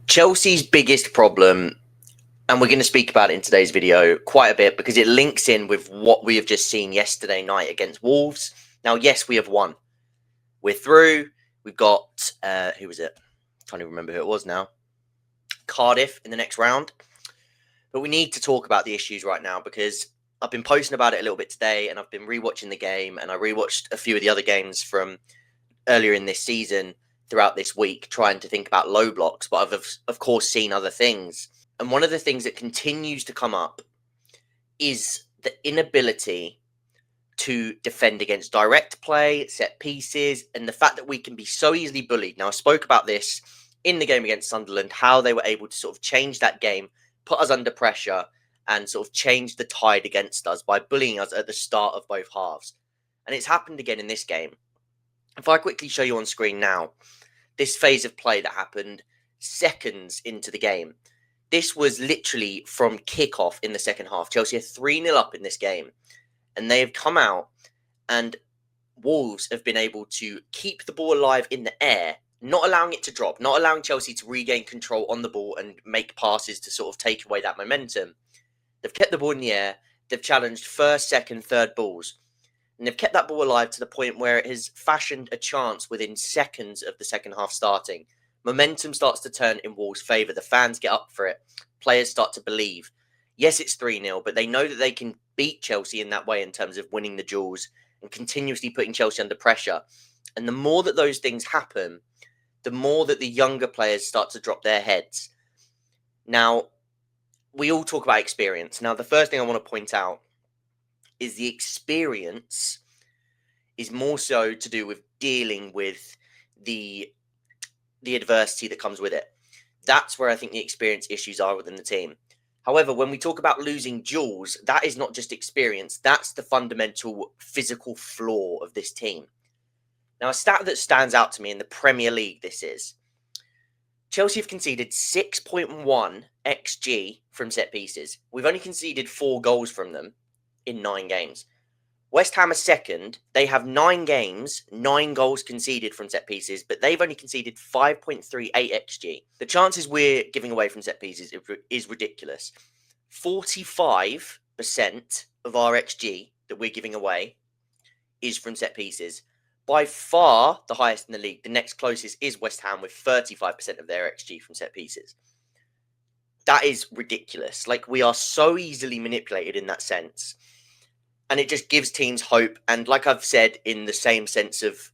Chelsea's biggest problem, and we're going to speak about it in today's video quite a bit because it links in with what we have just seen yesterday night against Wolves. Now, yes, we have won. We're through. We've got, who was it? Can't even remember who it was now. Cardiff in the next round. But we need to talk about the issues right now because I've been posting about it a little bit today and I've been rewatching the game and I rewatched a few of the other games from earlier in this season throughout this week trying to think about low blocks, but I've of course seen other things. And one of the things that continues to come up is the inability to defend against direct play, set pieces, and the fact that we can be so easily bullied. Now, I spoke about this in the game against Sunderland, how they were able to sort of change that game, put us under pressure, and sort of change the tide against us by bullying us at the start of both halves. And it's happened again in this game. If I quickly show you on screen now, this phase of play that happened seconds into the game. This was literally from kickoff in the second half. Chelsea are 3-0 up in this game. And they have come out and Wolves have been able to keep the ball alive in the air, not allowing it to drop, not allowing Chelsea to regain control on the ball and make passes to sort of take away that momentum. They've kept the ball in the air. They've challenged first, second, third balls. And they've kept that ball alive to the point where it has fashioned a chance within seconds of the second half starting. Momentum starts to turn in Wolves' favour. The fans get up for it. Players start to believe. Yes, it's 3-0, but they know that they can beat Chelsea in that way in terms of winning the duels and continuously putting Chelsea under pressure. And the more that those things happen, the more that the younger players start to drop their heads. Now, we all talk about experience. Now, the first thing I want to point out is the experience is more so to do with dealing with the adversity that comes with it. That's where I think the experience issues are within the team. However, when we talk about losing duels, that is not just experience. That's the fundamental physical flaw of this team. Now, a stat that stands out to me in the Premier League, this is Chelsea have conceded 6.1 XG from set pieces. We've only conceded 4 goals from them in 9 games. West Ham are second. They have 9 games, 9 goals conceded from set pieces, but they've only conceded 5.38 XG. The chances we're giving away from set pieces is ridiculous. 45% of our XG that we're giving away is from set pieces. By far the highest in the league. The next closest is West Ham with 35% of their XG from set pieces. That is ridiculous. Like, we are so easily manipulated in that sense. And it just gives teams hope. And like I've said, in the same sense of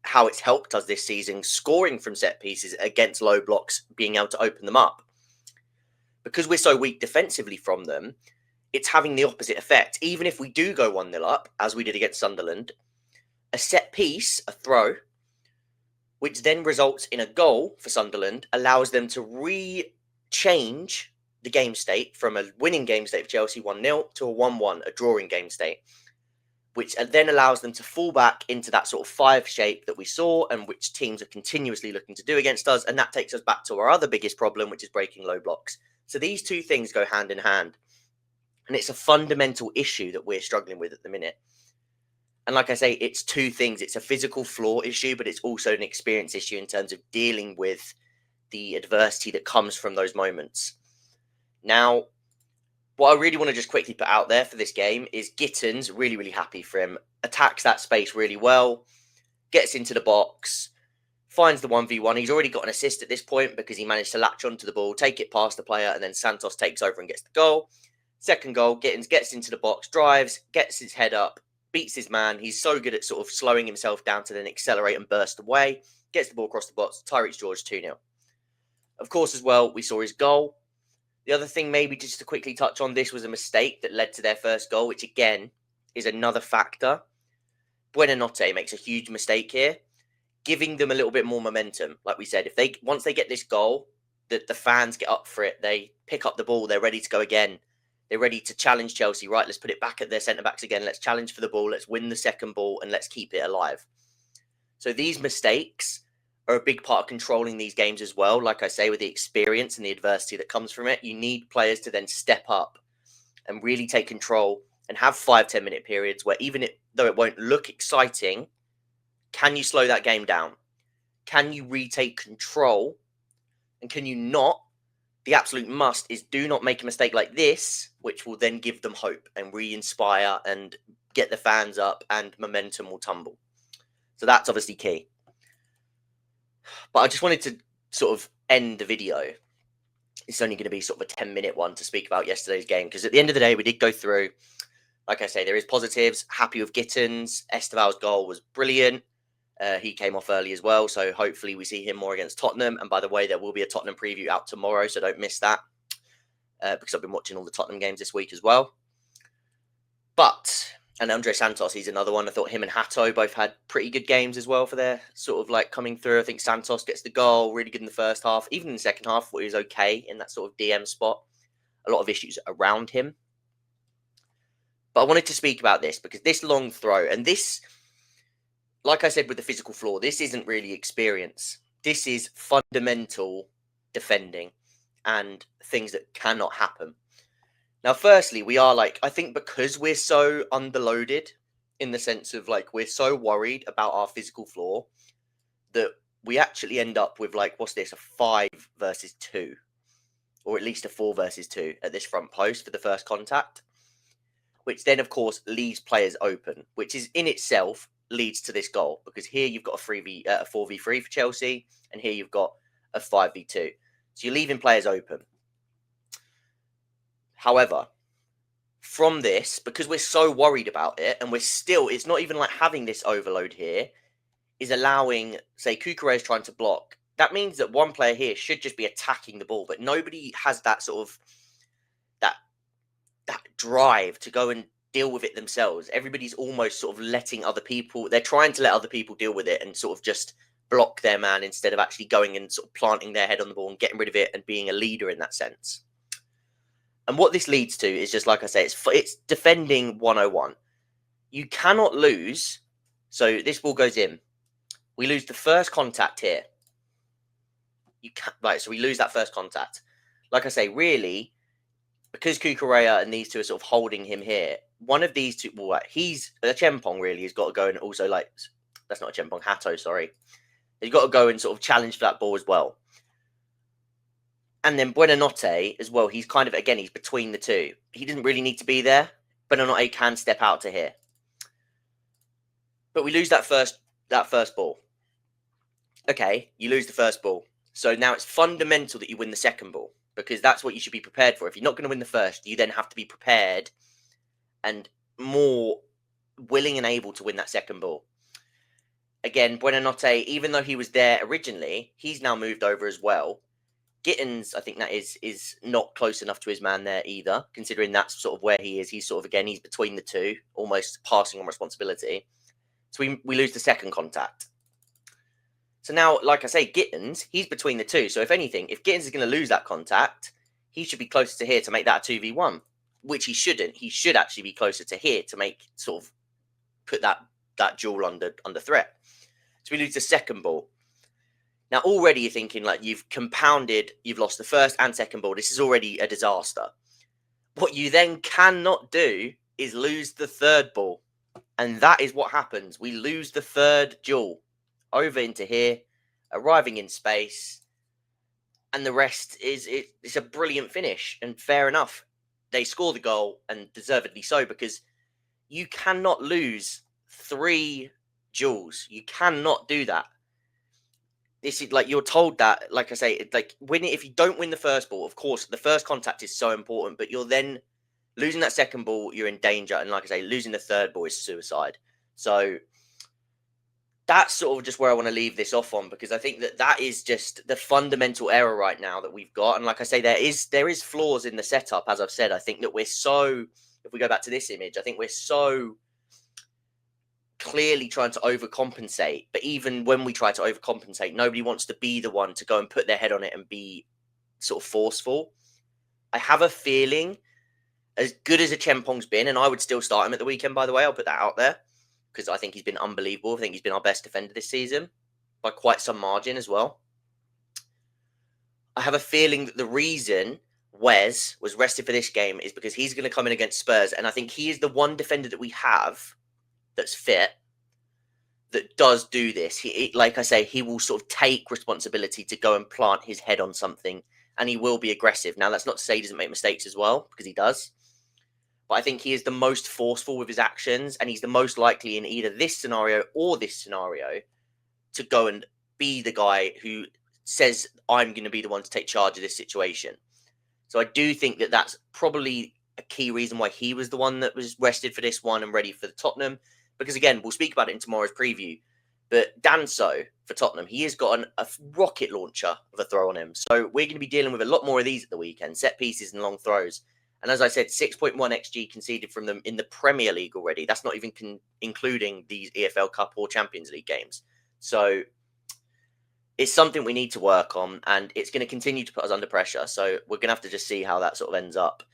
how it's helped us this season, scoring from set pieces against low blocks, being able to open them up. Because we're so weak defensively from them, it's having the opposite effect. Even if we do go 1-0 up, as we did against Sunderland, a set piece, a throw, which then results in a goal for Sunderland, allows them to re-change the game state from a winning game state for Chelsea 1-0 to a 1-1, a drawing game state, which then allows them to fall back into that sort of 5 shape that we saw and which teams are continuously looking to do against us. And that takes us back to our other biggest problem, which is breaking low blocks. So these two things go hand in hand. And it's a fundamental issue that we're struggling with at the minute. And like I say, it's 2 things. It's a physical flaw issue, but it's also an experience issue in terms of dealing with the adversity that comes from those moments. Now, what I really want to just quickly put out there for this game is Gitten's really, really happy for him. Attacks that space really well, gets into the box, finds the 1v1. He's already got an assist at this point because he managed to latch onto the ball, take it past the player, and then Santos takes over and gets the goal. Second goal, Gittens gets into the box, drives, gets his head up, beats his man. He's so good at sort of slowing himself down to then accelerate and burst away. Gets the ball across the box. Tyreek George 2-0. Of course, as well, we saw his goal. The other thing, maybe just to quickly touch on, this was a mistake that led to their first goal, which again is another factor. Buonanotte makes a huge mistake here, giving them a little bit more momentum. Like we said, once they get this goal, the fans get up for it. They pick up the ball. They're ready to go again. They're ready to challenge Chelsea. Right, let's put it back at their centre-backs again. Let's challenge for the ball. Let's win the second ball and let's keep it alive. So these mistakes are a big part of controlling these games as well. Like I say, with the experience and the adversity that comes from it, you need players to then step up and really take control and have 5-10 minute periods where though it won't look exciting, can you slow that game down? Can you retake control And can you not? The absolute must is do not make a mistake like this, which will then give them hope and re-inspire and get the fans up, and momentum will tumble. So that's obviously key. But I just wanted to sort of end the video. It's only going to be sort of a 10-minute one to speak about yesterday's game, because at the end of the day, we did go through. Like I say, there is positives. Happy with Gittins. Esteval's goal was brilliant. He came off early as well, so hopefully we see him more against Tottenham. And by the way, there will be a Tottenham preview out tomorrow, so don't miss that, because I've been watching all the Tottenham games this week as well. And Andre Santos, he's another one. I thought him and Hato both had pretty good games as well for their sort of like coming through. I think Santos gets the goal, really good in the first half. Even in the second half, he was okay in that sort of DM spot. A lot of issues around him. But I wanted to speak about this because this long throw, and this, like I said with the physical flaw, this isn't really experience. This is fundamental defending and things that cannot happen. Now, firstly, we are I think because we're so underloaded in the sense of we're so worried about our physical flaw that we actually end up with what's this, a 5 versus 2, or at least a 4 versus 2 at this front post for the first contact, which then, of course, leaves players open, which is in itself leads to this goal, because here you've got a 4v3 for Chelsea, and here you've got a 5v2. So you're leaving players open. However, from this, because we're so worried about it, and it's not even having this overload here, is allowing, say, Cucurella is trying to block. That means that one player here should just be attacking the ball, but nobody has that sort of, that drive to go and deal with it themselves. Everybody's almost sort of letting other people, they're trying to let other people deal with it and sort of just block their man instead of actually going and sort of planting their head on the ball and getting rid of it and being a leader in that sense. And what this leads to is just, like I say, it's defending 101. You cannot lose. So this ball goes in. We lose the first contact here. So we lose that first contact. Like I say, really, because Cucurella and these two are sort of holding him here, one of these two, he's a Chempong really has got to go and also that's not a Chempong, Hato, sorry. He's got to go and sort of challenge for that ball as well. And then Buonanotte as well, he's kind of, again, he's between the two. He doesn't really need to be there. Buonanotte can step out to here. But we lose that first ball. Okay, you lose the first ball. So now it's fundamental that you win the second ball, because that's what you should be prepared for. If you're not going to win the first, you then have to be prepared and more willing and able to win that second ball. Again, Buonanotte, even though he was there originally, he's now moved over as well. Gittins, I think that is not close enough to his man there either, considering that's sort of where he is. He's sort of, again, he's between the two, almost passing on responsibility. So we lose the second contact. So now, like I say, Gittins, he's between the two. So if anything, if Gittins is going to lose that contact, he should be closer to here to make that a 2v1, which he shouldn't. He should actually be closer to here to make sort of put that duel under threat. So we lose the second ball. Now, already you're thinking you've compounded, you've lost the first and second ball. This is already a disaster. What you then cannot do is lose the third ball. And that is what happens. We lose the third duel over into here, arriving in space. And the rest it's a brilliant finish. And fair enough. They score the goal, and deservedly so, because you cannot lose 3 duels. You cannot do that. This is you're told that, like I say, win it. If you don't win the first ball, of course, the first contact is so important, but you're then losing that second ball, you're in danger. And like I say, losing the third ball is suicide. So that's sort of just where I want to leave this off on, because I think that is just the fundamental error right now that we've got. And like I say, there is flaws in the setup, as I've said. I think that if we go back to this image, I think we're so clearly trying to overcompensate, but even when we try to overcompensate, nobody wants to be the one to go and put their head on it and be sort of forceful. I have a feeling, as good as a Chempong's been, and I would still start him at the weekend, by the way, I'll put that out there, because I think he's been unbelievable. I think he's been our best defender this season by quite some margin as well. I have a feeling that the reason Wes was rested for this game is because he's going to come in against Spurs, and I think he is the one defender that we have that's fit, that does do this. Like I say, he will sort of take responsibility to go and plant his head on something, and he will be aggressive. Now, that's not to say he doesn't make mistakes as well, because he does. But I think he is the most forceful with his actions, and he's the most likely in either this scenario or this scenario to go and be the guy who says, I'm going to be the one to take charge of this situation. So I do think that that's probably a key reason why he was the one that was rested for this one and ready for the Tottenham. Because again, we'll speak about it in tomorrow's preview. But Danso for Tottenham, he has got a rocket launcher of a throw on him. So we're going to be dealing with a lot more of these at the weekend, set pieces and long throws. And as I said, 6.1 XG conceded from them in the Premier League already. That's not even including these EFL Cup or Champions League games. So it's something we need to work on, and it's going to continue to put us under pressure. So we're going to have to just see how that sort of ends up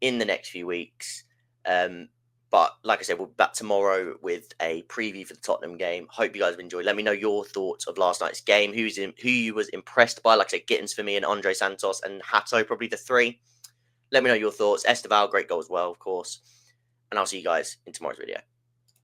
in the next few weeks. But like I said, we'll be back tomorrow with a preview for the Tottenham game. Hope you guys have enjoyed. Let me know your thoughts of last night's game. Who you was impressed by? Like I said, Gittins for me and Andre Santos and Hato, probably the three. Let me know your thoughts. Esteval, great goal as well, of course. And I'll see you guys in tomorrow's video.